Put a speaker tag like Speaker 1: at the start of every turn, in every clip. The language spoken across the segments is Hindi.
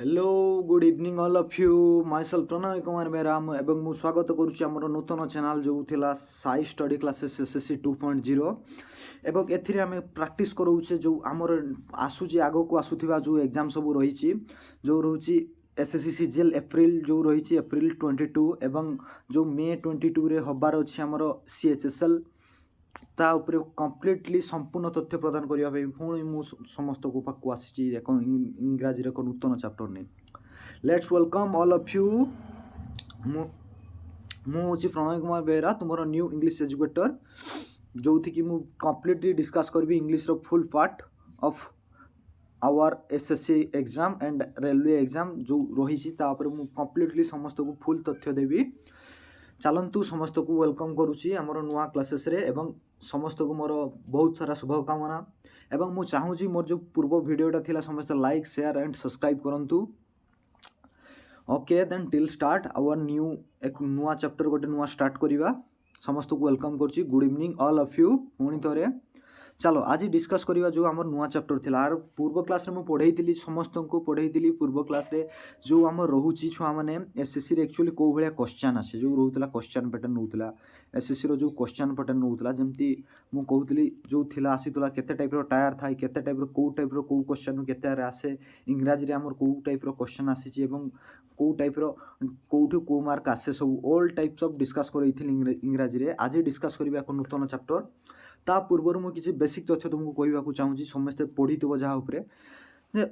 Speaker 1: Hello good evening all of you myself Pranay Kumar Mehram एवं मु स्वागत करुच्ची आमर नूतन चैनल जो थिला साई स्टडी क्लासेस एसएससी 2.0 एवं एथिरे आमे प्रैक्टिस करूचे जो आमर आसुची आगो को आसुथिबा जो एग्जाम सब रहिची जो रहउची एसएससी सीजीएल एप्रिल जो रहिची एप्रिल 22 एवं जो मे 22 रे हबार अछि आमर सीएचएसएल ता उपरे कम्प्लीटली संपूर्ण तथ्य प्रदान करने पुणी मु समस्त को पाक आसी इंग्राजी एक नूतन चैप्टर नहीं let's welcome all of you मु प्रणय कुमार बेहरा तुम न्यू इंग्लिश एजुकेटर जो थी कि मु कम्प्लीटली डिस्कस करी इंग्लिश रो full part of our SSC exam and railway exam जो रही मु कम्प्लीटली समस्त को फुल तथ्य देवी चलतु समस्त को वेलकम करुच्ची आमर नुआ क्लासेस रे एवं समस्त को मोर बहुत सारा शुभकामना एवं मु चाहूँगी मोर जो पूर्व वीडियोटा थिला समस्त लाइक शेयर एंड सब्सक्राइब करंतु okay then till start our new एक नुआ चैप्टर गोटे नुआ स्टार्ट करिवा समस्त को वेलकम करुच्ची good evening all of you पुणी थरे चलो आज डिस्कस करवा जो आम नुआ चैप्टर थिला आर पूर्व क्लास रे मु पढ़ेइतिली समस्त को पढ़ेइतिली पूर्व क्लास रे जो आम रहुची छुआ माने एसएससी रे एक्चुअली को भलिया क्वेश्चन आसे जो रहउतला क्वेश्चन पैटर्न रहउतला एसएससी रो जो क्वेश्चन पैटर्न रहउतला जेमती मु कहउतली जो थिला आसीतला केते टाइप रो टायर थाई केते टाइप रो को क्वेश्चन केते रे आसे इंग्रजी रे हमर को टाइप रो क्वेश्चन आसीची एवं को टाइप रो कोठु को मार्क आसे सब ऑल टाइप्स ऑफ डिस्कस करइथिल इंग्रजी रे आज डिस्कस करबा एक नूतन चैप्टर ता पूर्व मु किसी बेसिक तथ्य तुमको कहवाक चाहूँगी समस्ते पढ़ी जहाँ उपरे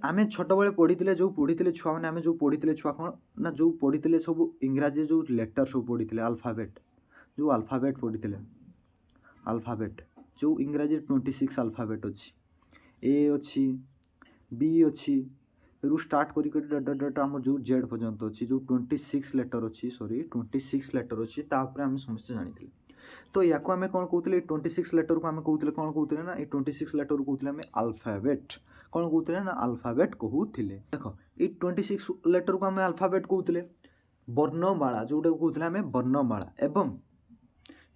Speaker 1: आमे छोट बेले पढ़ी जो पढ़ी छुआ मैंने आम जो पढ़ी छुआ कौन ना जो पढ़ी सब इंग्राजी जो लेटर सब पढ़ी अल्फाबेट जो अल्फाबेट पढ़ी अल्फाबेट जो इंग्राजी 26 अल्फाबेट अच्छी ए अच्छी बी अच्छी रु स्टार्ट करी आम जो जेड पर्यंत अच्छी जो 26 लेटर अच्छी सॉरी 26 लेटर अच्छी तापर आम समस्ते जानी तो या आम कौन कहते 26 लेटर को आम कहते कौन कहते ना ये 26 लेटर कहते आम अल्फाबेट कौन कहते ना अल्फाबेट कहते देख ये 26 लेटर को आम अल्फाबेट कहते वर्णमाला जोटा कहते आम वर्णमाला एवं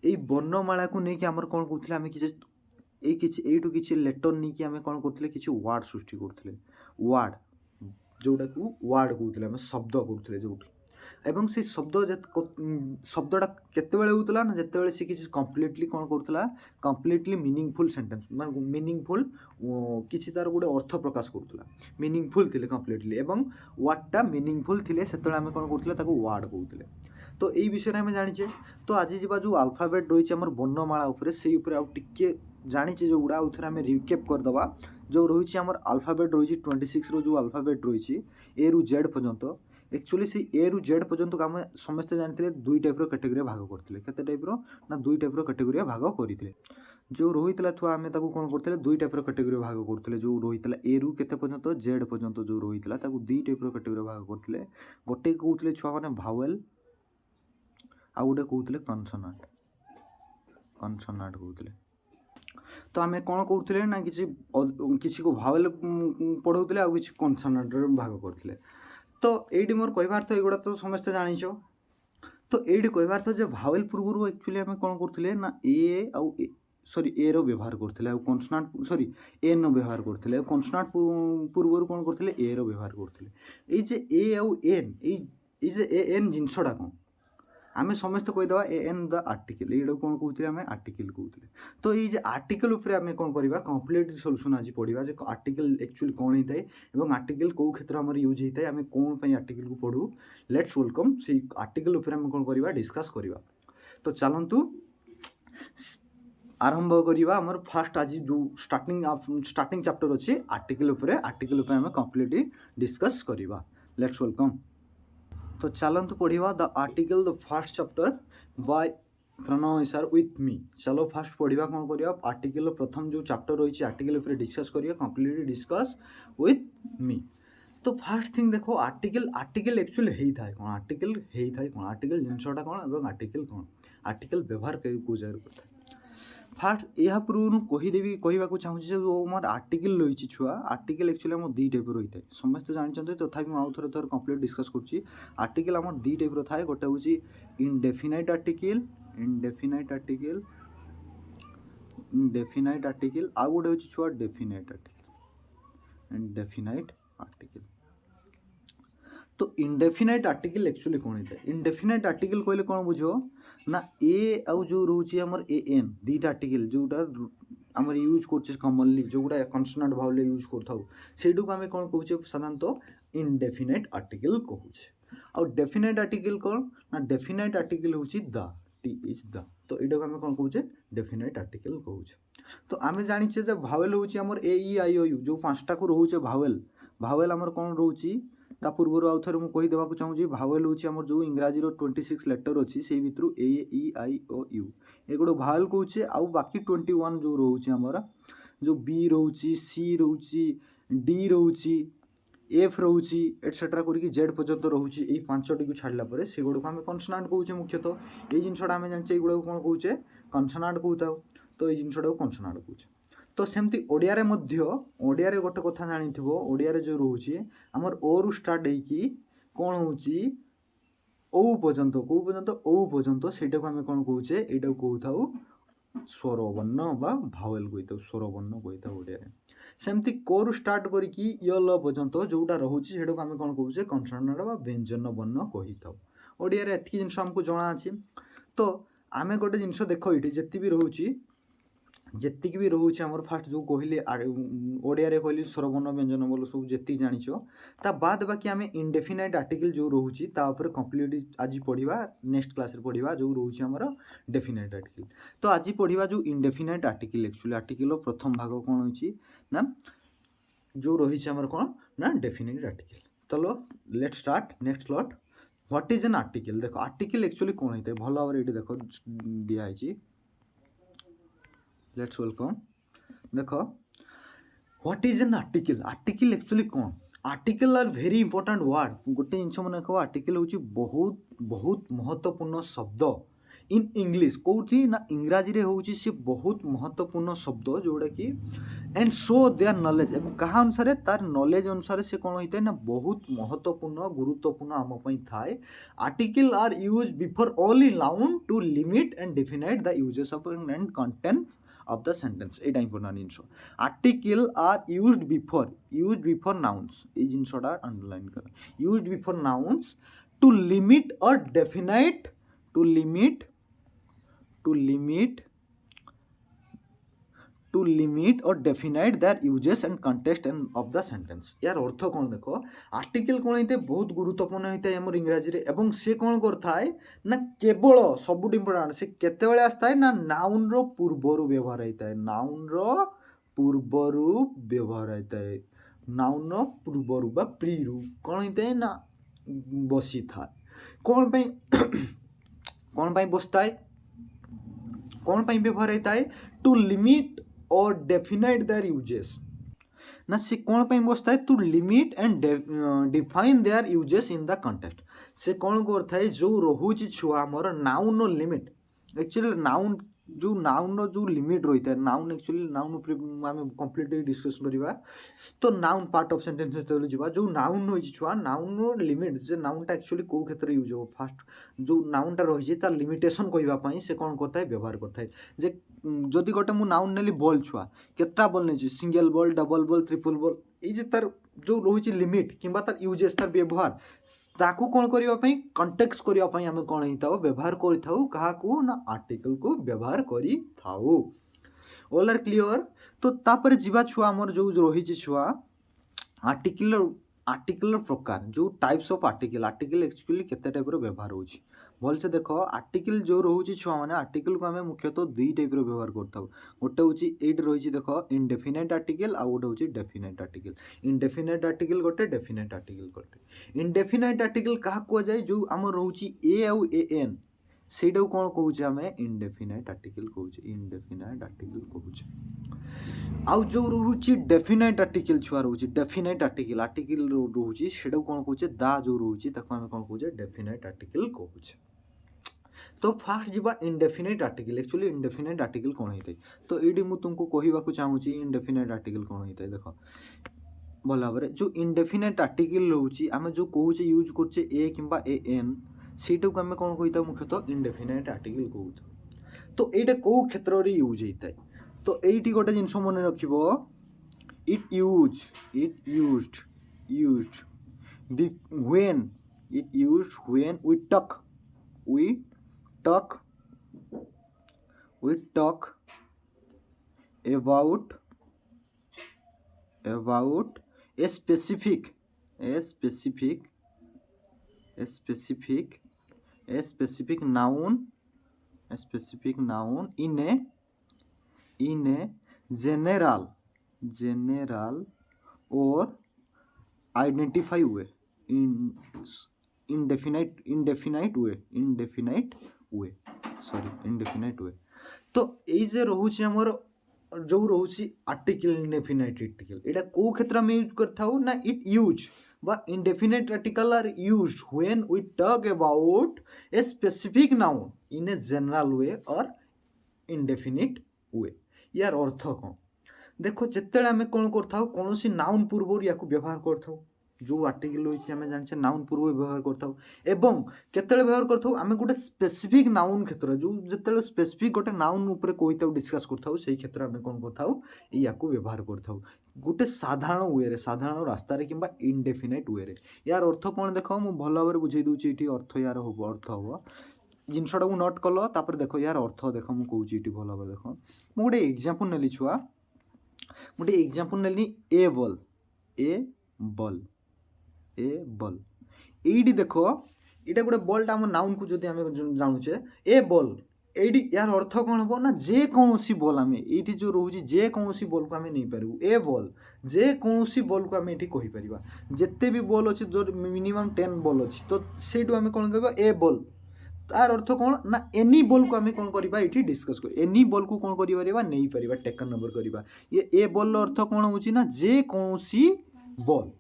Speaker 1: ये वर्णमाला को लेकिन आम कौन कहते आम किसी लेटर नहीं कि आम कौन करते कि वार्ड सृष्टि करते वार्ड जोटा को वार्ड कहते आम शब्द करते जो एवं से शब्दटा केतेबेले होतला ना जेतेबेले से किसी कम्प्लीटली कौन करतला कम्प्लीटली मीनिंगफुल सेंटेंस माने मीनिंगफुल किसी तार गोटे अर्थ प्रकाश करतला मीनिंगफुल थिले कम्प्लीटली एवं वर्डटा मीनिंगफुल थिले सेतेबेले आमे कौन करतले ताको वर्ड कहतले तो एई विषय रे आमे जानिचे तो आज जीवा जो अल्फाबेट रही हमर वर्णमाला उपरे सेई उपरे आ टिके जानिचे जो गुडा उथरे आमे रिकैप कर दबा जो रही हमर अल्फाबेट रही 26 रो जो अल्फाबेट रही ए रु जेड पर्यंत एक्चुअली से ए रु जेड पर्यंत आम समस्ते जानी दुई टाइप कैटेगरी भाग करते केते टाइप ना दुई टाइप कैटेगरी भाग करते जो रही थुआ आम कौन करते दुई टाइप कैटेगरी भाग करते जो रही ए रु केते पर्यंत जेड पर्यंत जो रही दुई टाइप कैटेगरी भाग करते गोटे कहते छुआ मैंने भावेल आउ गोटे कहते कनसोनाट कनसोनाट कहते तो आम कौन करते ना किसी को भावेल पढ़ाऊे आ कि कनसोनाट भाग करते तो ये मोर कहबार तो एगुड़ा तो समस्ते जानिछ तो ये कहबार तो जो भावेल पूर्व एक्चुअली आम कौन करते ना ए आउ सॉरी ए रो व्यवहार करते कनसोनाट सॉरी एन व्यवहार करते कनसोनाट पूर्व कौन करते ए रो व्यवहार करते ये ए आउ एन ये ए एन जिनसटा कौन आम समस्त कहीदे ए एन द आर्टिकल ये कौन कहते आम आर्टिकल कहते तो ये आर्टिकल उपर आम कौन करवा कम्प्लीट सल्यूशन आज पढ़ा जे आर्टिकल एक्चुअली कौन होता है आर्टिकल कौ क्षेत्र आम यूज होता है आम कौन आर्टिकल को पढ़ू लेट्स वेलकम से आर्टिकल उपर आम कौन करवा डिस्कस करवा तो चलतु आरंभ करवा आमर फास्ट आज जो स्टार्टिंग चैप्टर अच्छी आर्टिकल आम कम्प्लीटली डिस्कस करवा लेट्स वेलकम तो चलतु पढ़ा the article the first chapter by Pranay sir with me चलो फास्ट पढ़ा कौन करवा आर्टिकल प्रथम जो चैप्टर रही आर्टिकल डिस्कस करिए कम्प्लीटली डिस्कस विथ मी तो फास्ट थिंग देखो आर्टिकल एक्चुअली होता है कौन आर्टिकल जिनसटा कौन आर्टिकल कौन आर्टिकल व्यवहार को जगह करता है फास्ट यह पूर्व कहीदेवी कहवाक चाहूँगी जो मोर आर्टिकल रही छुआ आर्टिकल एक्चुअली आम दी टाइप रही है समस्त जानते तथापि मुझे थोड़े कम्प्लीट डिस्कस करुँची आर्टिकल आम दी टाइप थाए गोटे हूँ indefinite article indefinite article indefinite article आउ गोटे हूँ छुआ डेफिनाइट आर्टिकल इनडेफिनाइट आर्टिकल तो इंडेफिनाइट आर्टिकल एक्चुअली कौन होता है इंडेफिनाइट आर्टिकल कहले कौन बुझ ना ए आउ जो रोचे हमर ए एन दीटा आर्टिकल जोटा आमर यूज कर कमनली जोटा कन्सोनाट भाव यूज कर सेटू आम कौन कहे साधारणतः इंडेफिनाइट आर्टिकल कहूचे आउ डेफिनाइट आर्टिकल कौन ना डेफिनाइट आर्टिकल हूँ द टी इज द तो यहाँ आम कौन कहे डेफिनाइट आर्टिकल कहूचे तो आम जाचे भावेल हूँ आमर ए ई आई ओ यू जो पांचटा को रोचे भावेल भावेल आमर कौन रोचे ता पूर्व आउ थे मुझे कहीदेवा चाहूँगी भावेल हूँ आमर जो इंग्राजी 26 लेटर अच्छी से भितर ए ई आई ओ यू ये गोटे भावेल कहे आउ बाकी 21 जो रोचे आमर जो बी रोचे सी रोचे डी रोचे एफ रोचे एटसेट्रा करके जेड पर्यंत रोचे ये पांचटी को छाड़ला से गुड़ा आम कन्सोनाट कहे मुख्यतः ये जिनसा आम जाने ये कौन कहे कन्सोनाट कहता तो ये जिनसा कन्सोनाट कहे तो सेमती ओडिया ओडिया गोटे कथा जानी ओडिया जो रोचे आमर ओ रु स्टार्ट होगी कौन हूँ ओ पर्यंत कौ पर्यंत ओ पर्यंत सेटा को आम कौन कहे यहाँ कहू स्वरवर्ण बा भावेल कही स्वरवर्ण कही ओडिया सेमती को रु स्टार्ट करके यल पर्यंत जोटा रोचे से आम कौन कहे कन्सोनाट बा व्यंजन वर्ण कही था ओडिया एति जिन आमको जना अच्छी तो आम गोटे जिनस देख ये जिते भी रोचे जी भी रोचे आमर फास्ट जो कहली ओडिया कहली स्वरवर्ण व्यंजन बोल सब जी जाच ता बाद बाकी आम इंडेफिनाइट आर्टिकल जो रोचे कम्प्लीट आज पढ़ा नेक्स्ट क्लास पढ़ा जो रोचे आमर डेफिनाइट आर्टिकल तो आज पढ़ा जो इंडेफिनाइट आर्टिकल एक्चुअली आर्टिकल प्रथम भाग कौन होची ना जो रही आमर कौन ना डेफिनाइट आर्टिकल चलो let start next slot what is an article देख आर्टिकल एक्चुअली कौन होता है भल भाव ये देख दिखाई लेट्स वेलकम देख what is an article article actually कौन article are very important word गोटे जिन मन कह आर्टिकल हूँ बहुत बहुत महत्वपूर्ण शब्द इन इंग्लिश कौटी ना इंग्राजी हूँ सी बहुत महत्वपूर्ण शब्द जोड़ा कि एंड शो देयर नॉलेज क्या अनुसार तार नॉलेज अनुसार से कौन होता है ना बहुत महत्वपूर्ण गुरुत्वपूर्ण आम थाए article are use before only noun to limit and definite the uses of and content of the sentence एटा इंपोर्टेंट जिनस article are used before nouns ये जिनसटा अंडरलाइन कर used before nouns to limit और डेफिनाइट टू लिमिट और definite their uses and context and of the sentence यार अर्थ कौन देखो आर्टिकल कौन होता है बहुत गुरुत्वपूर्ण होता है आम इंग्राजी एवं से कौन करए ना केवल सब इंपोर्टेंट से केते आसता है ना नाउन रो पूर्वर व्यवहार होता है नाउन रो पूर्वर व्यवहार होता है नाउन रो पूर्वर बा प्री रू कौन होता है ना बसी था कौन बसता है कौन व्यवहार होता है टू लिमिट और डेफिनाइट देयर यूजेस ना से कौन बसता है to limit and define their uses in the context से कौन करता है जो रोचे छुआ मोर नाउन लिमिट एक्चुअली नाउन जो लिमिट रही है नाउन एक्चुअली नाउन आम कम्प्लीटली डिस्कस करवा तो नाउन पार्ट ऑफ सेंटेंस जा जो नाउन रही छुआ नाउन लिमिट जे नाउनटा एक्चुअली कौ क्षेत्र यूज हो फास्ट जो नाउनटा रही तार लिमिटेशन कहवाई से कौन करता है व्यवहार करता है जे जदि गोटे मु नाउन नेली बॉल छुआ केतटा बॉल नहीं single ball double ball triple ball ये तार जो रही लिमिट किंबा तार यूजेस तार व्यवहार ताकू कौन करने कंटेक्स करने आम कौन होता व्यवहार करूँ ना आर्टिकल को व्यवहार करी थाऊ ऑल आर क्लियर तो तापर जीवा छुआ आमर जो रही छुआ आर्टिकल प्रकार जो टाइप्स ऑफ आर्टिकल एक्चुअली केते टाइप रो व्यवहार होची भल से देखो आर्टिकल जो रोचे छुआ मैंने आर्टिकल को आम मुख्यतः दुई टाइप रो व्यवहार करता गोटे हूँ ये रही देख इनडेफिनाइट आर्टिकल आउ गोटे हूँ डेफिनाइट आर्टिकल इनडेफिनाइट आर्टिकल गोटे डेफिनाइट आर्टिकल गोटे इनडेफिनाइट आर्टिकल क्या कहुए जो आम रोचे ए आउ ए एन सेटा कौन कहे आम इनडेफिनाइट आर्टिकल कहे इनडेफिनाइट आर्टिकल कहे आउ जो रोचे डेफिनाइट आर्टिकल छुआ रोचे डेफिनाइट आर्टिकल रोचे से कौन कहे दा जो रोचे आम कौन कहे डेफिनाइट आर्टिकल कहे तो फास्ट जीवा indefinite article actually indefinite article कौन होता है तो ये मुझे तुमको कहवाक चाहूँगी इनडेफिनाइट आर्टिकल कौन होता है देख भल भाव जो इनडेफिनाइट आर्टिकल रोचे आम जो कहे यूज करचे ए किंबा ए एन सेटा को आम कौन कही मुख्यतः इनडेफिनाइट आर्टिकल कहू तो यहाँ कौ क्षेत्र में यूज होता है तो ये गोटे जिनस मन रख it used when it used when we talk about a specific noun in a general or identify way in indefinite way तो এই যে রହୁଛି ଆମର जो रहुछि आर्टिकल इंडेफिनाइट आर्टिकल एटा को क्षेत्र में यूज करथाउ ना इट यूज बा indefinite article are used when we talk about a specific noun in a general way और इंडेफिनिट वे यार अर्थ कौन देखो जिते आम कौन करथाउ कोनोसी नाउन पूर्व या व्यवहार करथाउ जो आर्टिकल होइछि आमे जानछे नाउन पूर्व व्यवहार करथाउ एवं केतले व्यवहार करथाउ आमे गोटे स्पेसिफिक नाउन क्षेत्र जो जेतले स्पेसिफिक गोटे नाउन ऊपर कहिताउ डिस्कस करथाउ सेही क्षेत्र आमे कोन करथाउ याकू व्यवहार करथाउ गोटे साधारण वे रे साधारण रास्ता रे किबा इंडेफिनाइट वे रे यार अर्थ कोन देखो मु भलो भाबरे बुझै दूची इठी अर्थ यार होबो अर्थ होबो जिनसटा को नोट कलो तापर देखो यार अर्थ देखो मु कहूची इठी भलो भाबरे देखो मु गोटे एग्जांपल नेली छुआ गोटे एग्जांपल नेली ए बॉल एडी देखो इटा गोटे बॉलटा हम नाउन को जदि आम जानुचे ए बॉल एडी यार अर्थ कौन हम ना जे कौनसी बॉल आम ये जो रोचे जे कौनसी बॉल को आम नहीं पारू ए बॉल जे कौनसी बॉल को आम ये कहीपर जिते भी बॉल अच्छे जो मिनिमम 10 बॉल अच्छी तो से आम कौन कह ए बॉल तार अर्थ कौन ना एनी बॉल को आम कौन करवा ये डिस्कस कर एनी बॉल को कौन कर नहीं पार टेकन नंबर करवा ये ए बॉल अर्थ कौन हो जे कौनसी बॉल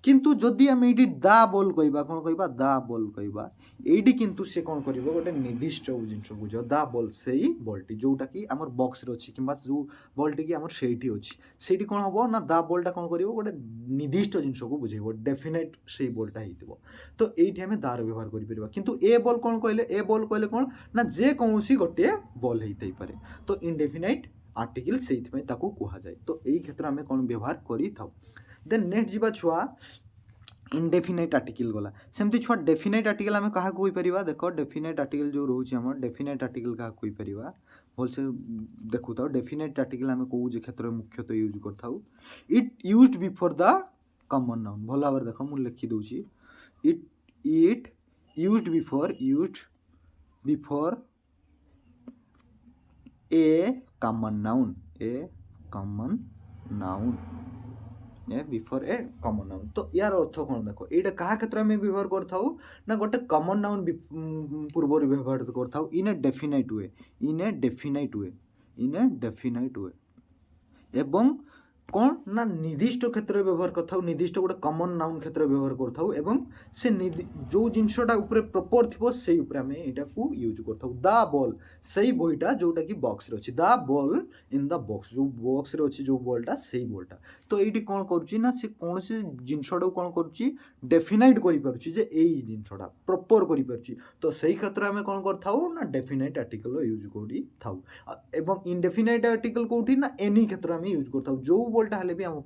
Speaker 1: किंतु जदि आम ये दा बॉल कहवा कौन कहवा दा बॉल कहवा ये किंतु से कौन कर गोटे निर्दिष्ट जिनस बुझ दा बॉल से बॉलटी जोटा कि आम बॉक्स अच्छी कि जो बॉलटी कि आम से अच्छी कौन हम ना दा बॉलटा कौन कर गोटे निर्दिष्ट जिनस को बुझेब डेफिनेट से बॉलटा हो तो ये आम दार व्यवहार कर किंतु ए बॉल कौन कहले कौन ना जे कौन गोटे बॉल होता पारे तो इंडेफिनाइट आर्टिकल से कह जाए तो यही क्षेत्र में कौन व्यवहार कर देन नेक्स्ट जीवा छुआ इंडेफिनाइट आर्टिकल गला सेमती छुआ डेफिनाइट आर्टिकल आम क्या कहीपर देख डेफिनाइट आर्टिकल जो रोचे आम डेफिनाइट आर्टिकल क्या कहीपर भलसे देखु था डेफिनाइट आर्टिकल आम कौ क्षेत्र में मुख्यतः यूज करथाउ it used before the common noun भल भाव देख मुझे लिखि दूची it used before a common noun before a common noun तो यार अर्थ कौन देखो ये क्या क्षेत्र में व्यवहार करथाउ ना गोटे कॉमन नाउन पूर्व व्यवहार करथाउ इन ए डेफिनाइट वे एवं कौन ना निर्दिष्ट क्षेत्र व्यवहार करथाउ निर्दिष्ट गोटे कॉमन नाउन क्षेत्र व्यवहार करथाउ एवं से जो जिनसटा ऊपर प्रॉपर थिबो सेही ऊपर हमें एटा को यूज करथाउ दा बॉल सही बॉयटा जोटा कि बॉक्स रे अछि दा बॉल इन द बॉक्स जो बॉक्स रे अछि जो बॉलटा सही बॉलटा तो एटी कोन करूची ना से कोनसी जिनसटा कोन करूची डेफिनाइट करि पारुची जे एई जिनसटा प्रॉपर करि पारुची तो सही क्षेत्र में कोन करथाउ ना डेफिनाइट आर्टिकल यूज करि थाउ एवं इनडेफिनाइट आर्टिकल कोठी ना एनी क्षेत्र में यूज करथाउ जो बॉलटा हेले भी आम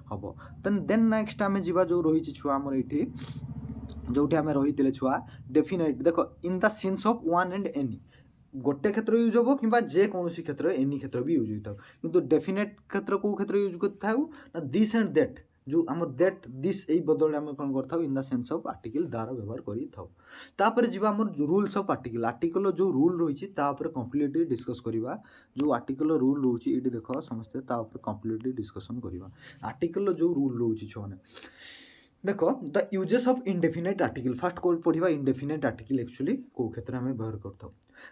Speaker 1: हम देन नेक्स्ट आम जा जो रही छुआ आम ये जो आम रही छुआ डेफिनाइट देखो in the sense of one and any गोटे क्षेत्र यूज हम कि जेकोसी क्षेत्र एनी क्षेत्र भी यूज होता किंतु डेफिनेट क्षेत्र को क्षेत्र यूज कर दिस एंड दैट जो आम दैट दिस यही बदल आम कौन कर in the sense of article दार व्यवहार कर जीवा आम रूल्स ऑफ आर्टिकल जो रूल रही कंप्लीटली डिस्कस करवा जो आर्टिकल रूल रोचे ये देख समस्ते कंप्लीटली डिस्कसन करवा आर्टिकल जो रूल रोचे छुआ देखो the uses of indefinite article fast पढ़ा इंडेफिनाइट आर्टिकल एक्चुअली को क्षेत्र में व्यवहार करता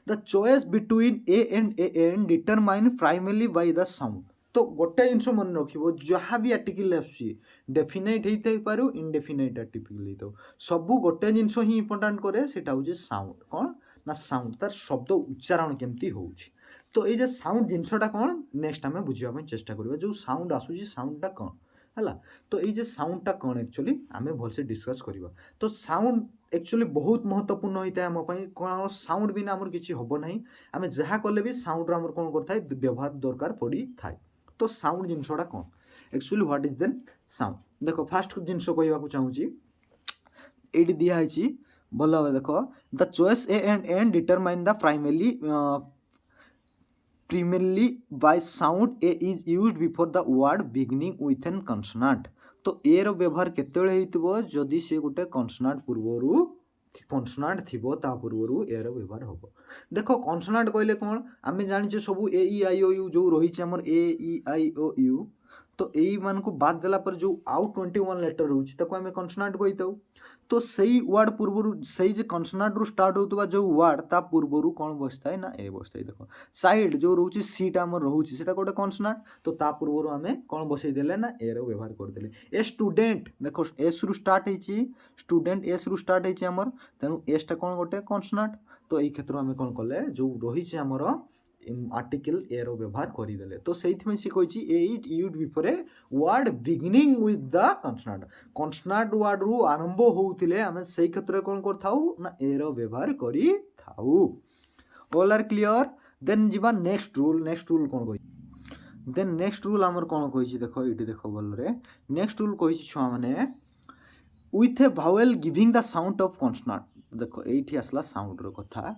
Speaker 1: the choice between A and determine primarily by the sound तो गोटे जिन मन रख जहाँ भी आर्टिकल आसूँ डेफिनाइट होता ही पारू इंडेफिनाइट आर्टिकल होता सबू गोटे जिनस ही इंपोर्टाट कै से साउंड कौन ना साउंड तार शब्द उच्चारण केमती हो तो ये साउंड जिनसटा कौन नेक्स्ट आम बुझापी चेष्टा करवा जो साउंड आसूँ साउंडटा कौन है तो ये साउंडटा कौन एक्चुअली आम भलसे डिस्कस करवा तो साउंड एक्चुअली बहुत महत्वपूर्ण होता है आमपाई कौन साउंड बिना आमर किसी हम ना आम जहाँ कले भी साउंड आम कौन कर व्यवहार दरकार पड़ी थाए तो साउंड जिनसटा कौन actually what is then sound देखो फास्ट जिनस कहवाक चाहूँगी एटी दिया है भल भाव देख the choice a and an determine the primarily by sound a is used before the word beginning with an consonant तो ए रो व्यवहार केतेबेले हेइतबो जदि से गोटे कन्सोनाट पूर्वरु कन्सोनाट थिबो ता पूर्वरु ए रो व्यवहार होबो देखो कन्सोनाट कहले कोन आमे जानिछे सब ए ई आई ओ यू जो रहिছে हमर ए ई आई ओ यू तो एई मान को बाद देला पर जो आउ 21 लेटर रहउछि ताको आमे कन्सोनाट कहिताउ तो सही वर्ड पूर्वरु सही जे कन्सोनाट रु स्टार्ट होतबा जो वर्ड ता पूर्वरु कोन बसताय ना ए बसताय देखो साइड जो रहउछि सी टा हमर रहउछि सेटा गोटे कन्सोनाट तो ता पूर्वरु आमे कोन बसै देले ना ए रो व्यवहार कर देले ए स्टूडेंट देखो एस रु स्टार्ट हेछि स्टूडेंट एस रु स्टार्ट हेछि हमर तेनु एस टा कोन गोटे कन्सोनाट तो एई क्षेत्र आमे कोन कले जो रहिछि हमर आर्टिकल ए रो व्यवहार करि देले तो सेइथि में सी कहिछि a it used before a word beginning with the consonant word रु आरंभ होउथिले हमें सेइ क्षेत्र कोन करथाउ ना ए रो व्यवहार करि थाउ ऑल आर क्लियर देन जिबा नेक्स्ट रूल कोन कहि देन नेक्स्ट रूल हमर कोन कहिछि देखो इटी देखो बोल रे नेक्स्ट रूल कहिछि छुआ माने with a vowel giving the sound of consonant देखो एठी आसला साउंड रो कथा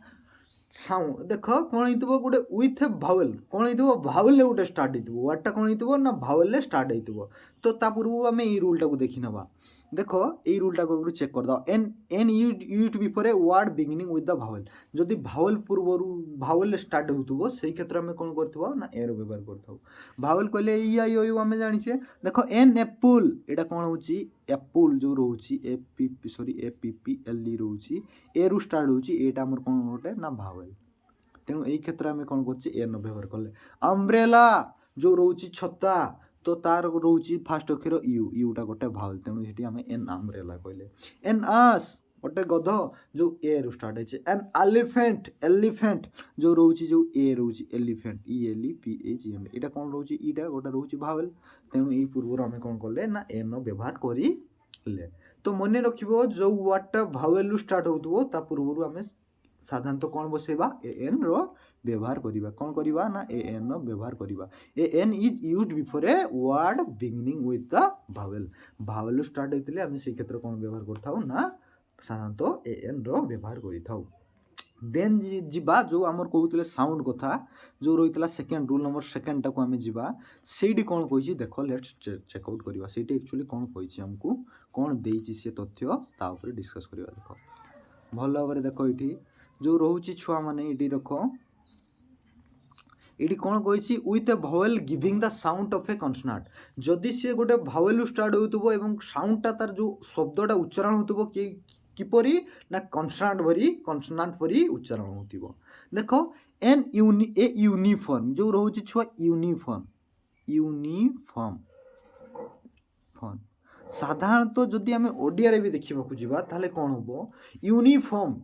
Speaker 1: साउंड देख कौन हो गोटे विथ ए भावेल कौन हो भावेल गोटे स्टार्ट हो वर्डटा कौन हो ना भावेल स्टार्ट हो तो ता पूर्व आम ये रूलटा को देखी नवा देख ये रूलटा को चेक कर दो an an use before a word beginning with the vowel जदि भावेल पूर्वर भावेल स्टार्ट हो से क्षेत्र में कौन कर ना एर व्यवहार कर भावेल कहले ई आई ओ यू आम जानिछे देख एन एप्पल एटा कौन होची एप्पल जो रोची A P sorry A P P L D रोची ए रु स्टार्ट होची एटा हमर कौन गोटे ना भावेल तेणु यही क्षेत्र में कौन कर एन व्यवहार कले अम्ब्रेला जो रोची छता तो तार रोची फास्ट अक्षर यू यूटा गोटे भावेल तेणु ये आम एन अम्ब्रेला कहले एन आस गोटे गध जो ए रु स्टार्ट है एन एलिफेंट एलिफेंट जो रोची जो ए रोची elephant E L E P H M एटा कौन रोची ईटा गोटे रोची भावेल तेणु यही पूर्व आम कौन कले ना एन व्यवहार करें तो मन रखिबो जो वर्डटा भावेल रु स्टार्ट होतबो ता पूर्व आम साधारणतः कौन बसेबा ए एन रो व्यवहार करिबा कौन करिबा ना ए एन रो व्यवहार करिबा a an is used before a word beginning with the vowel vowel start होइतिले हम से क्षेत्र कौन व्यवहार करथाउ ना साधारणतः ए एन रो व्यवहार करिथाउ देन जिबा जो हमर कहउतिले साउंड कथा जो रहितला सेकंड रूल नंबर सेकंड टा को हम जिबा सेडी कौन कहिछि देखो लेट्स चेक आउट करिबा सेडी एक्चुअली कौन कहिछि हमकु कौन देइछि से तथ्य ता ऊपर डिस्कस करिबा देखो भल भाबरे देखो इठी जो रोची छुआ माने इडी रखो इडी कौन कहिछि with a vowel giving the sound of a consonant जदि से गोटे भावेल स्टार्ट होतबो एवं साउंडटा तार जो शब्दटा उच्चारण होतबो किपरि ना कन्सोनाट भरी उच्चारण होतिबो देखो एन यूनिफॉर्म जो रोची छुआ यूनिफॉर्म फॉर्म साधारणतः जदि आमे ओडिया रे भी देखिबा खुजिबा ताले कोन होबो यूनिफॉर्म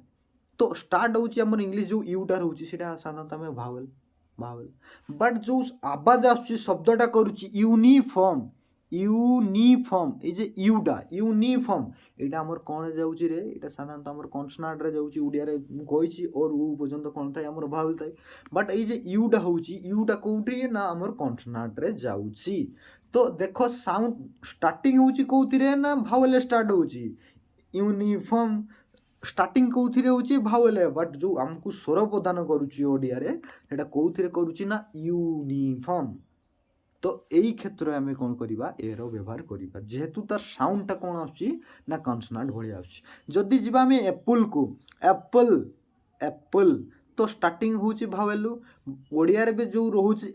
Speaker 1: तो स्टार्ट होची हमर इंग्लिश जो यूटा रहउची सेटा साधारणतः में भावेल बट जो आवाज आछी शब्दटा करूची यूनिफॉर्म ए जे यूडा यूनिफॉर्म एटा हमर कोन जाउची रे एटा साधारणतः हमर कन्सोनाट रे जाउची ओडिया रे कहिची और उ पर्यंत कोन थाय हमर भावेल थाय बट ए जे यूडा होउची यूटा कोउठी ना हमर कन्सोनाट रे जाउची तो देखो साउंड स्टार्टिंग होउची कोउथि रे ना भावेल स्टार्ट होउची यूनिफॉर्म स्टार्टिंग कौथिरे होची भावेल बट जो हमकु स्वर प्रदान करूची ओडिया रे सेटा कौथिरे करूची ना यूनिफॉर्म तो एई क्षेत्र में कौन करिबा ए रो व्यवहार करिबा जेहेतु तार साउंड ता कोन आछि ना कन्सोनाट भଳି आछि जदि जिबा हम एप्पल को एप्पल तो स्टार्टिंग होची भावेल ओडिया रे बे जो रहउची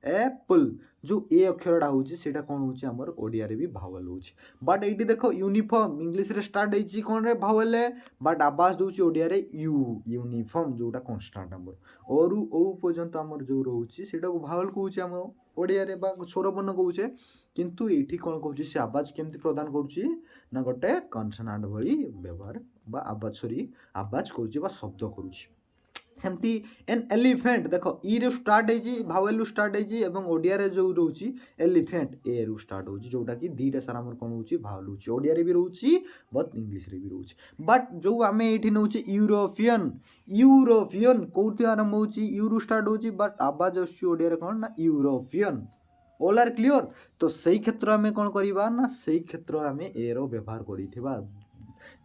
Speaker 1: एप्पल जो ए अक्षरटा होची सेटा कोन होची हमर ओडिया रे भी भावेल होची बट एटी देखो यूनिफॉर्म इंग्लिश रे स्टार्ट हेची कोन रे भावेल बट आवाज दोची ओडिया रे यूनिफॉर्म जोटा कन्स्टांट हमर और ओ पर्यंत हमर जो रहउची सेटा को भावेल कहउची हमर ओडिया रे बा स्वरवर्ण कहउचे किंतु एठी कोन कहउची से आवाज केमति प्रदान करूची ना गोटे कन्सोनांट भଳି व्यवहार बा आवाज करूची बा शब्द करूची सेमती एन एलिफेंट देखो ई रे स्टार्ट हेजी भावेल रु स्टार्ट हेजी एवं ओडिया रे जो रहउची एलिफेंट ए रु स्टार्ट होची जोटा कि दीटा सारा हमर कोन होची भावेल होची ओडिया रे भी रहउची बट इंग्लिश रे भी रहउची बट जो आमे एठी नउची यूरोपियन कोउथि आरंभ होची यू रु स्टार्ट होची बट आवाज आछी ओडिया रे कोन ना यूरोपियन ऑल आर क्लियर। तो सही क्षेत्र आम कौन करवा ना सही क्षेत्र आम ए रो व्यवहार करिथिबा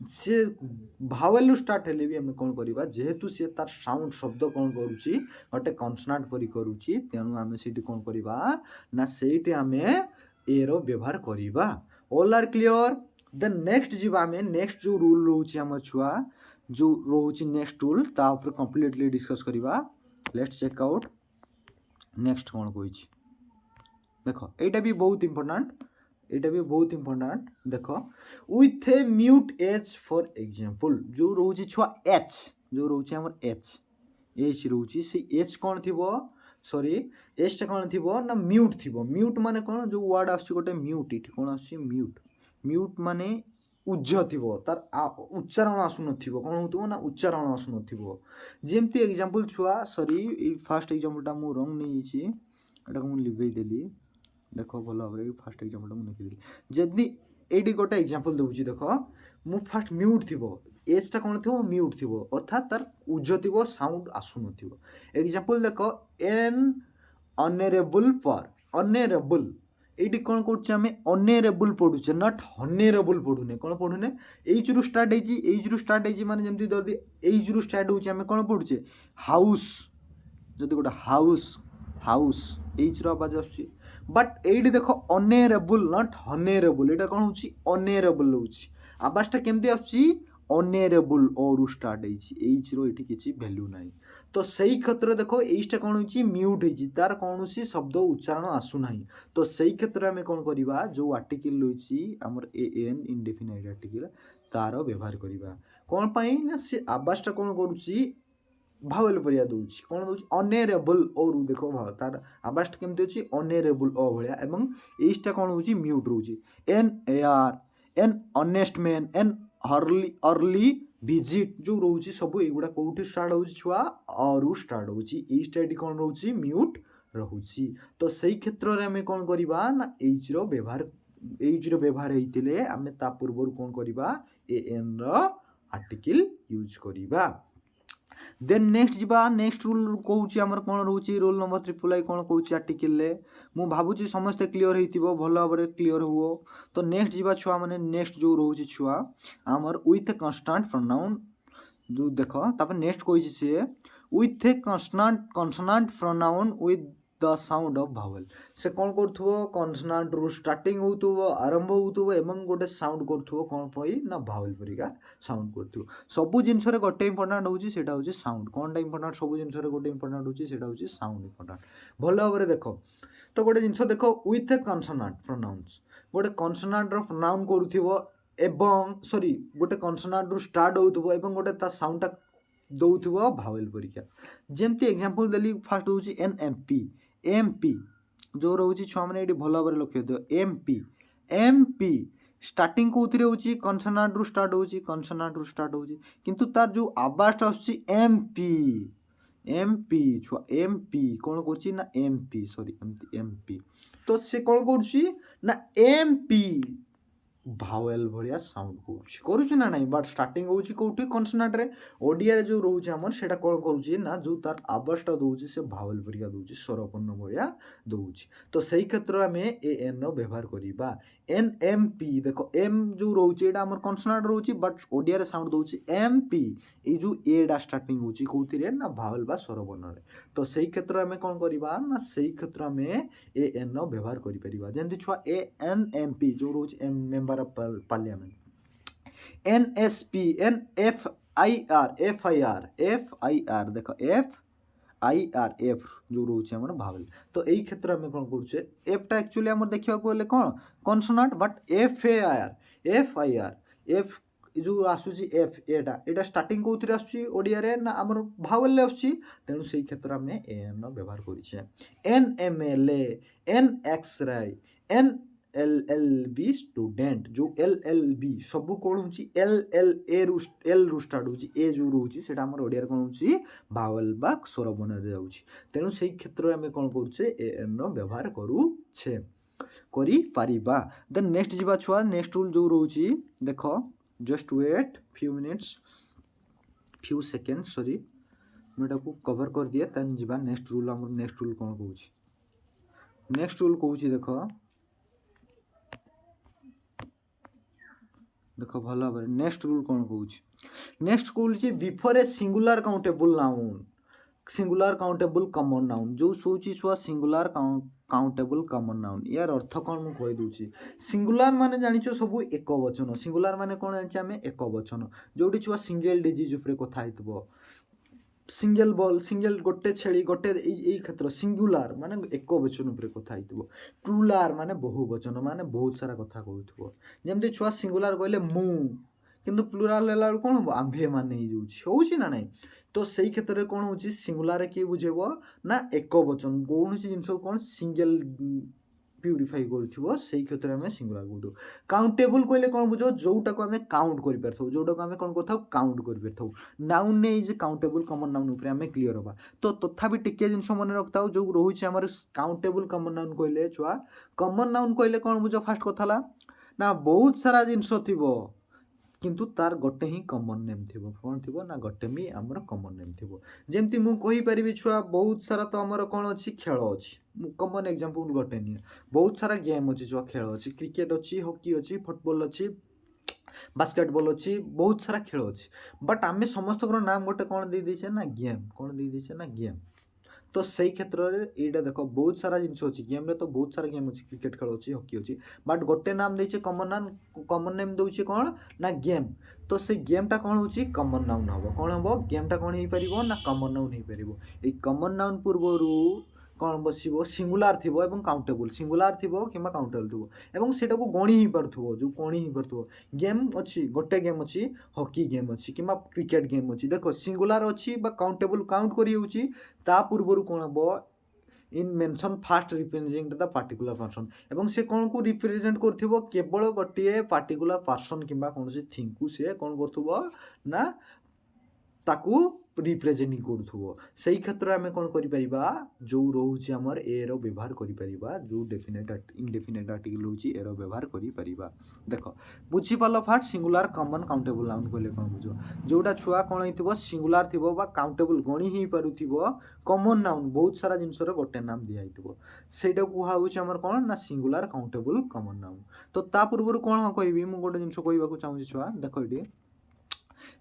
Speaker 1: से भावेल स्टार्ट हेले भी आम कौन करवा जेहेतु सी तार साउंड शब्द कौन करुच्ची गोटे कन्सोनाट परी करुच्ची तेणु आम से कौन करवा ना से आम ए रो व्यवहार करवा। All are clear. Then next जीवा आम नेक्स्ट जो रूल रोचे आम छुआ जो रोचे नेक्स्ट रूल तापर कंप्लीटली डिस्कस करवा। लेट्स चेक आउट नेक्स्ट कौन कही देख एटा भी बहुत इंपोर्टेंट एटा भी बहुत इंपोर्टेंट देख with a mute H for example जो रोचे छुआ एच जो रोचे हमर एच रोचे से एच कौन थी सॉरी एच टा कौन थी ना म्यूट थी म्यूट माने कौन जो वर्ड आस गोटे म्यूट ये कौन आस म्यूट म्यूट माने उज्ज थी तार उच्चारण आसुन कौन हो ना उच्चारण आसुन जमती एग्जांपल छुआ सॉरी फास्ट एग्जांपलटा मु रंग नहीं एटा को लिभेदेली देख भल भाव फास्ट एग्जांपल मुझे लिखिदेली जदि ये गोटे एग्जांपल दूसरी देख मु फास्ट म्यूट थी एजटा कौन थी म्यूट थी अर्थात तार उज्ज थी साउंड आसुन एग्जांपल देख एन अनरेबल फॉर अनरेबल ये कौन करें अनरेबल पढ़ुचे नट हनेरेबल पढ़ुने कौन पढ़ुने एच रु स्टार्ट माने जमती जल्दी एच रु स्टार्ट होमें कौन पढ़ुचे हाउस जदि गोटे हाउस हाउस एच रवाज आस बट ये देख अनरेबल नट हनेरेबल यहाँ कौन हो अनरेबल हो आवासटा केमती आनरेबल और स्टार्ट एच री किसी भैल्यू ना तो सही क्षेत्र देख एचटा कौन हो म्यूट हो तार कौन शब्द उच्चारण आसुना तो सही क्षेत्र में कौन करवा जो आर्टिकल रही आमर ए एन इनडेफिनाइट आर्टिकल तार व्यवहार करवा कौन पाई ना से आवासटा कौन करुच्ची भावेल परिया दूसरी कौन दूसरी अनरेबल और देख तार आवासटा केमती अच्छी अनरेबल अ भाया एवं एचटा कौन हो म्यूट रोचे an a R an honest man an early visit जो रोचे सब युवा कौटी स्टार्ट हो छुआ और स्टार्ट होटी कौन रोचे म्यूट रोचे तो सही क्षेत्र में आम कौन करवा ना एच व्यवहार होते आम ता पूर्व कौन करवा ए एन आर्टिकल यूज करवा। देन नेक्स्ट जीवा नेक्स्ट रूल कहूँ आमर कौन रोचे रोल नंबर ट्रिपल आई कौन कहूँ आर्टिकल मु भावुची समस्ते क्लीयर हो भल भाव क्लीयर हो तो नेक्स्ट जीवा छुआ मैंने नेक्स्ट जो रोचे छुआ आमर विथ ए कन्स्टांट प्रोनाउन जो देख तापर नेक्स्ट कही सी with a consonant pronounced with the sound of vowel से कौन करुथबो कन्सोनांट रु स्टार्टिंग होतबो आरंभ होतबो एवं गोटे साउंड करुथबो कौन पई ना भावेल परिका साउंड करुथबो सब जिनस रे गोटे इंपोर्टेंट होची सेटा होची साउंड कोनटा इंपोर्टेंट सब जिनस रे गोटे इंपोर्टेंट होची सेटा होची साउंड इंपोर्टेंट भल भाबरे देखो तो गोटे जिनस देखो विथ ए कन्सोनांट प्रोनाउंस गोटे कन्सोनांट रो प्रोनाउन करुथबो एवं सॉरी गोटे कन्सोनांट रु स्टार्ट होतबो एवं गोटे ता साउंडटा दउथबो भावेल परिका जेमती एग्जांपल देली फर्स्ट होची एन एम पी जो रोचे छुआ मैंने ये भल भाव लक्ष्य दियो एम पी स्टार्टिंग कौन हो कन्सोनांट रु स्टार्ट हो कन्सोनांट रु स्टार्ट हो किंतु तार जो आवासटा आम एम पी छुआ एम पी कौन कर M P sorry M P तो से कौन कर एम पी भावेल भाया साउंड करुच ना नहीं बट स्टार्टिंग होची कोठी कन्सोनांट रे ओडिया रे जो रोचे हमर सेटा कोन करूची ना जो तार आवासटा दोची से भावेल परिया दोची स्वरपन्न भाया दोची तो सही क्षेत्र में ए एन रो व्यवहार करिबा एन एम पी देखो एम जो रोचे एटा हमर कन्सोनांट रोची बट ओडिया रे sound Dochi M P A जो एडा स्टार्टिंग होची कोथि रे ना भावेल बा स्वरपन्न रे तो सही क्षेत्र में कोन करिबा ना सही क्षेत्र में ए एन रो व्यवहार करि परिबा जेंति छुआ ए एन एम पी जो रोच member parliament NSP an F I R देखो एफ जो रोचे हमर भावेल तो एई क्षेत्र में कोन करूचे एफटा एक्चुअली हमर देखिबा को ले कोन consonant but F I R F जो आसुची एफ एटा स्टार्टिंग कोथि आसुची ओडिया रे ना हमर भावेल ले आसुची तेनु सेई क्षेत्र में एन व्यवहार करिছে an M L an X ray an LLB student जो LLB सब कौन हो एल रु स्टार्ट हो ए जो रोचे से ओडिया कौन हो भावेल बा स्वर बना जाउछि तेणु से क्षेत्र में कौन करुचे ए एन व्यवहार करुछे करि पारिबा। देन नेक्स्ट जीवा छुआ नेक्स्ट रूल जो रोची देख just wait few minutes few second sorry मैं कवर कर दिए तन जीवा नेक्स्ट रूल हमर नेक्स्ट रूल कौन कहूछि नेक्स्ट रूल कहूँ देख देख भल भाव नेक्स्ट रूल कौन कहूँ नेक्स्ट कहूँ before a singular countable noun singular countable common noun जो सोची छुआ सिंगुलर काउंटेबल कमन नाउन यार अर्थ कौन मुझे कही दूसरी सिंगुलर माने जानिछ सब एक वचन सिंगुलर माने कौन जानिछ आमे एक वचन जोटी छुआ सिंगल डिजीज उपरे कथा हेतबो सिंगल बॉल सिंगल गोटे छेली गोटे यही क्षेत्र सिंगुलार माने एक वचन उपरे कथा हेतबो प्लुराल माने बहु वचन माने बहुत सारा कथा कहउथबो जेमति छुआ सिंगुलार कहले मु किंतु प्लुराल लेला कौन हम आम्भे मान हो ना ना तो से क्षेत्र में कौन हो सिंगुलार किए बुझेब ना एक वचन कौन जिन कौन सिंगल प्यूरीफाई कर क्षेत्र में सिंगुलार कहूँ काउंटेबल कहले कौन बुझ जोटा को आम काउंट कर जोटा को आम कौन कर काउंट कर नाउन ने इज काउंटेबल कमन नाउन उपर आम क्लीयर हवा तो तथापि टिके जिन मन रखता जो रोचे आम काउंटेबल कमन नाउन कहले छुआ कमन नाउन कहले कौन बुझ फास्ट कथा ना बहुत सारा जिनस थी किंतु तार गोटे ही कमन नेम थी कौन थी ना गोटे भी आमर कमन नेम थी जमती मुझे छुआ बहुत सारा तो आमर कौन अच्छी खेल अच्छी कमन एग्जांपल गोटे नहीं बहुत सारा गेम अच्छी छुआ खेल अच्छी क्रिकेट अच्छी हॉकी अच्छी फुटबॉल अच्छी बास्केटबॉल अच्छी बहुत सारा खेल अच्छी बट आम समस्त नाम गोटे कौन दे देछे ना गेम कौन दे देछे ना गेम तो सही क्षेत्र में यहाँ देख बहुत सारा जिनस अच्छी गेम रे तो बहुत सारा गेम अच्छी क्रिकेट खेल अच्छी हॉकी अच्छी बट गोटे नाम देचे कमन नेम दौचे कौन ना गेम तो से गेमटा कौन हो कमन नाउन हम कौन हम गेमटा कौन हो पार ना कमन नाउन हो पार ये कमन नाउन पूर्वर कौन बस सिंगुलार थी काउंटेबल सिंगुलार थी कि काउंटेबल थी और सेटा को गणी ही पार्थो जो गणी ही पार्थो गेम अच्छी गोटे गेम अच्छी हॉकी गेम अच्छी कि क्रिकेट गेम अच्छी देख सिंगुलार अच्छी काउंटेबल काउंट कर पूर्वर कौन हम इन mention first represent the particular person एवं से कौन को रिप्रेजेंट कर केवल गोटे पार्टिकुलर पर्सन कि कौन थिंग को सी कौन कर ना ताकू रिप्रेजेंट करूँ से क्षेत्र में कौन कर जो रोचे आमर ए रो व्यवहार कर जो डेफिनेट इनडेफिनेट आर्टिकल रोचे ए रो व्यवहार कर देख बुझीपाल फास्ट सिंगुलार कमन काउंटेबल नाउन कहले कौन बुझ जोटा छुआ कौन हो सिंगुलार थी काउंटेबल गणी ही पार कमन नाउन बहुत सारा जिनस गोटे नाम दिखाई सेटा कहूँ कौन ना सिंगुलार काउंटेबल कमन नाउन तो ता पूर्व कौन कहि मुझे गोटे जिन कहूँ चाहूँगी छुआ देख ये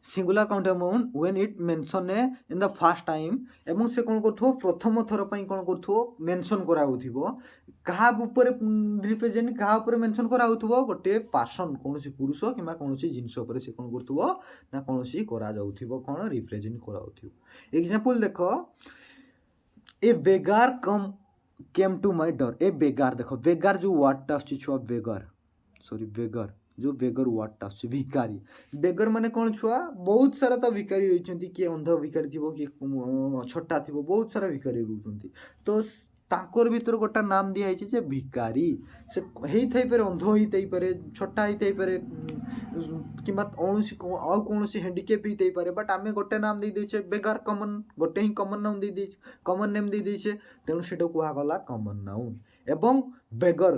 Speaker 1: singular countable when it mention A in the first time एवं से कौन कर प्रथम थर पर कौन कर मेंशन कराउथिबो कहा ऊपर रिप्रेजेंट कहा ऊपर मेंशन कराउथिबो गोटे पर्सन कौन पुरुष कि कौन जिनस ऊपर से कौन करथुबो ना कौन करा जाउथिबो कौन रिप्रेजेंट कराउथिबो एग्जांपल देखो ए बेगार कम केम टू माय डोर ए बेगार देखो बेगार जो वर्डटा आछि छुआ बेगार सॉरी बेगार जो बेगर वार्डटा आस भिकारी बेगर माने कौन छुआ बहुत सारा तो भिकारी होती किए अंध भिकारी थी किए छोटा थी बहुत सारा भिकारी रोचे तो तांकर भीतर गोटा नाम दिखाई जे भिकारी से होता पारे अंध होता पारे छोटा होता पारे कि कौन हैंडिकेप होता पारे बट आम गोटे नाम दे देचे बेगार कमन गोटे ही कमन नाम दे कमन नेम दे देचे तेणु से कहगला कमन नाउन एवं बेगर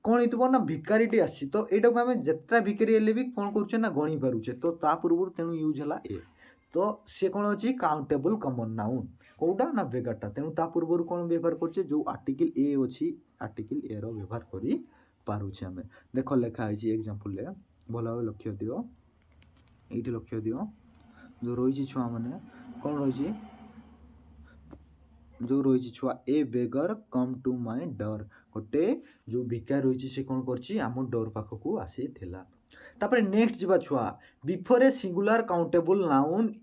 Speaker 1: कौन हो ना भिकारीटे आसी तो यहाँ को आम जितना भिकारी हेल्ले भी कौन करुचे ना गणी पारुचे तो ता पूर्व तेणु यूज है ए तो सी कौन अच्छी काउंटेबल कमन नाउन कौटा ना बेगारटा तेणु ता पूर्व कौन व्यवहार कर जो आर्टिकल ए अच्छी आर्टिकल ए रो व्यवहार कर पारुचे आम देख लिखाई एग्जांपल भल भाव लक्ष्य दियो ये लक्ष्य दियो जो रही छुआ मैंने कौन रही जो रही छुआ ए बेगर कम टू माय डर गोटे जो भिकार रही से कौन कर डोर पाखक आसी तापर नेक्स्ट जावा छुआ before a singular countable noun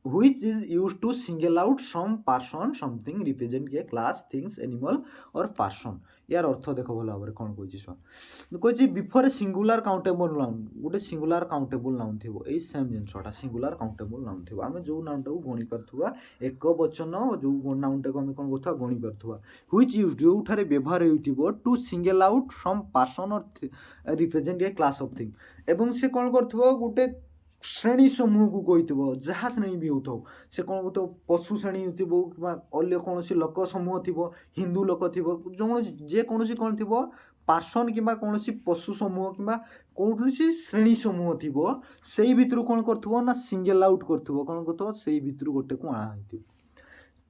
Speaker 1: which is used to single out some person something represent a class things animal or person यार अर्थ देख भल भाव कौन कही बिफोर सिंगुलर काउंटेबल नाउन गोटे सिंगुलर काउंटेबल नाउन थी यही सेम जिनसा सिंगुलर काउंटेबल नाउन थी आम जो नाउनटा को गणी पार्थुआ एक वचन जो नाउनटा को आम कौन करथुआ गणी पार्थुआ व्हिच यूज्ड जो व्यवहार होइथिबो to single out some person or represent a class of thing एवं से कौन करथुबो गोटे श्रेणी समूह को कही जहाँ श्रेणी भी हो से कौन हो पशु श्रेणी हो अन्य कौन लोक समूह थी हिंदू लोक थी जो जेकोसी कौन थी पार्सन कि कौन पशु समूह कि कौन श्रेणी समूह थी से भर कौन कर सिंगल आउट कर कौन कर से भर गोटे को अणा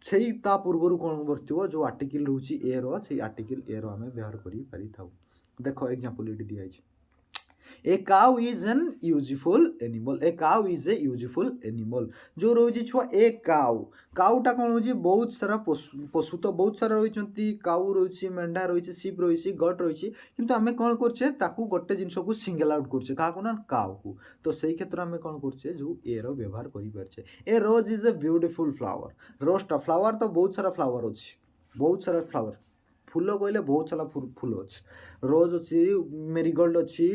Speaker 1: ସେଇ ତା ପୂର୍ବରୁ କ'ଣ କରିଥିବ ଯେଉଁ ଆର୍ଟିକିଲ୍ ରହୁଛି ଏର ସେଇ ଆର୍ଟିକିଲ୍ ଏର ଆମେ ବ୍ୟବହାର କରିପାରିଥାଉ। ଦେଖ ଏକ୍ଜାମ୍ପଲ୍ ଏଠି ଦିଆଯାଇଛି। A cow is an useful animal. A cow is a useful animal. जो रही छुआ ए काउ काउटा कौन हो बहुत सारा पशु तो बहुत सारा रही काउ रही मेढा रही सिप रही गट रही किंतु आम कौन करछे ताकू गोटे जिनस को सिंगल आउट करछे काकू ना काउ को तो सही क्षेत्र में कौन करछे जो ए रो व्यवहार करि परछे। A rose is a beautiful flower. रोजटा फ्लावर तो बहुत सारा फ्लावर अछि बहुत सारा फ्लावर फूल कहले बहुत सारा फूल अच्छी रोज अच्छी मेरीगोल्ड अच्छी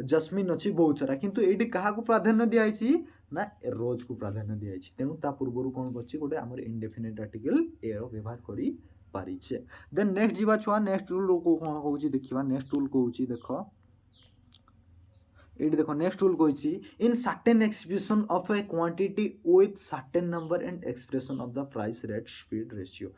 Speaker 1: जस्मिन अच्छी बहुत सारा किंतु ये क्या प्राधान्य दिखाई ना रोज को प्राधान्य दिखाई तेणु ता पूर्व कौन कर गोटे आम इनडेफिनिट आर्टिकल ए रो व्यवहार करी पारिछे। देन नेक्स्ट जीवा छुआ नेक्स्ट रूल को कौन कहूँ देखा नेक्स्ट रूल कहूँ देख ये देखो नेक्स्ट रूल कही in certain expression of A quantity with certain number and expression of the price rate speed ratio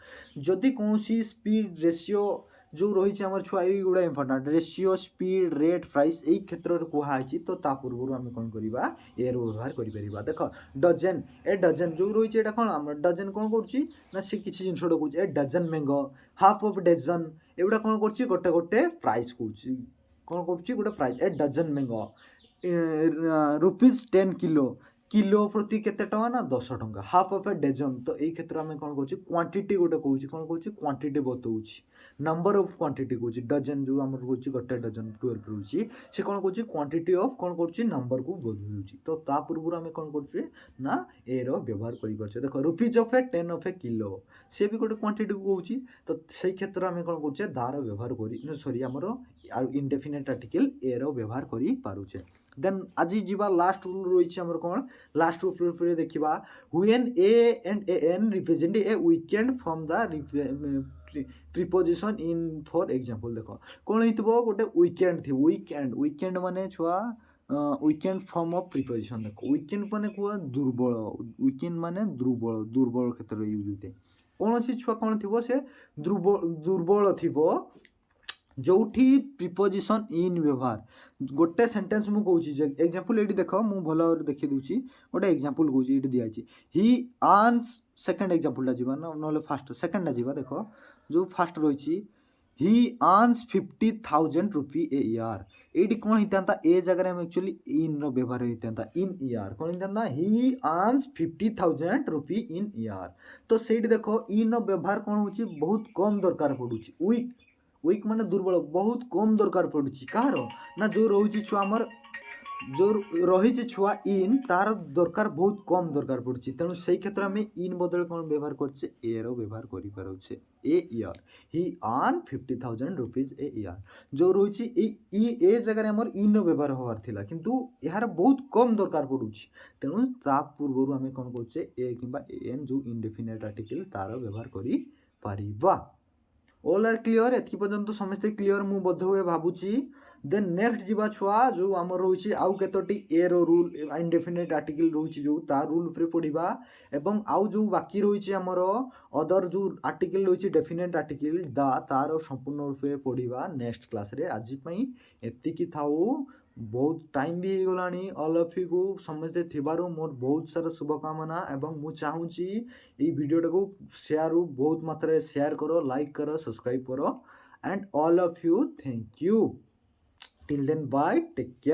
Speaker 1: जदि कौन स्पीड रेशियो जो रही आम छुआ गुड़ा important ratio speed rate price यही क्षेत्र में कहुई तो ता पूर्व आम कौन करवा ए व्यवहार कर देख डजन ए डजन जो रही है कौन आम डजन कौन कर किसी जिन कहूँ a dozen mango half of dozen एगुड़ा कौन कर गोटे गोटे प्राइस कौन कौन कर गोटे price a dozen mango rupees 10 kilo kilo प्रति केते टका ना 10 टका हाफ ऑफ ए डजन तो यही क्षेत्र में कौन कहूँ क्वांटिटी गोटे कहूँ कौन कहूँ क्वांटिटी बताऊँ नंबर ऑफ क्वांटिटी कहूँ डजन जो आम कहूँ गोटे डजन 12 रोचे से कौन कहूँ क्वांटिटी ऑफ कौन कर नंबर को बदलूँ तो ता पूर्व आम कौन कर ना ए रो व्यवहार कर देख rupees of a 10 of a kilo सी भी गोटे क्वांटिटी को कहूँ तो से क्षेत्र में कौन कर दार व्यवहार कर सॉरी आमर इनडेफिनिट आर्टिकल ए रो व्यवहार कर पारुचे। देन आज जीवा लास्ट रूल रही आमर कौन लास्ट रूल देखा when a and a an represent a weekend from the preposition in for example देख कौन हो गोटे वीकेंड थी वीकेंड वीकेंड माने छुआ वीकेंड फॉर्म ऑफ प्रिपोजिशन देख वीकेंड माने कुआ दुर्बल वीकेंड माने दुर्बल दुर्बल क्षेत्र में यूज होते कौन अच्छी छुआ कौन थी से दुर्बल थी जोठी प्रिपोजिशन इन व्यवहार गोटे सेंटेंस मु कहूँ एग्जांपल ये देख मु भल देखी दूसरी गोटे एग्जांपल कहूँ ये दिखाई ही अर्न्स सेकंड एग्जांपल जा ना फास्ट सेकंड जा देख जो फास्ट रही ही अर्न्स 50,000 रुपी ए ईयर ये कौन होता ए जगह एक्चुअली इन रो व्यवहार होता इन ईयर कौन होता ही अर्न्स 50,000 रुपी इन ईयर तो से देख इन व्यवहार कौन हो बहुत कम दरकार पड़ुची वीक माने दुर्बल बहुत कम दरकार पड़ुची कहार ना जो रही छुआ आमर जो रही छुआ इन तार दरकार बहुत कम दरकार पड़ुची तेणु से क्षेत्र में इन बदले कौन व्यवहार करछे ए रो व्यवहार करि पारुछे a year he earn 50,000 rupees a year जो रही ए जगह आमर इन व्यवहार होवार थिला किंतु यार बहुत कम दरकार पड़ुची तेणु ता पूर्व आम कौन करछे ए किंबा एन जो इनडेफिनिट आर्टिकल तार व्यवहार करि पारिबा। ऑल आर क्लियर एतकी पर्यंत समस्ते क्लियर मु बोध हुए भावुची। देन नेक्स्ट जीवा छुआ जो आमर रही आउ केतोटी ए रो रूल इनडेफिनिट आर्टिकल रही जो ता रूल उपरे पढ़िबा एवं आउ जो बाकी रही आमर अदर जो आर्टिकल रही डेफिनेट आर्टिकल दा तार संपूर्ण रूप पढ़िबा नेक्स्ट क्लास रे। आज पई एतिकी थाउ बहुत टाइम भी हो गलानी ऑल ऑफ यू को समझते थिबारु मोर बहुत सारा शुभकामना एवं मु चाहूची ये वीडियोटा को शेयर बहुत मात्रा शेयर करो लाइक करो सब्सक्राइब करो and all of you thank you till then bye take care.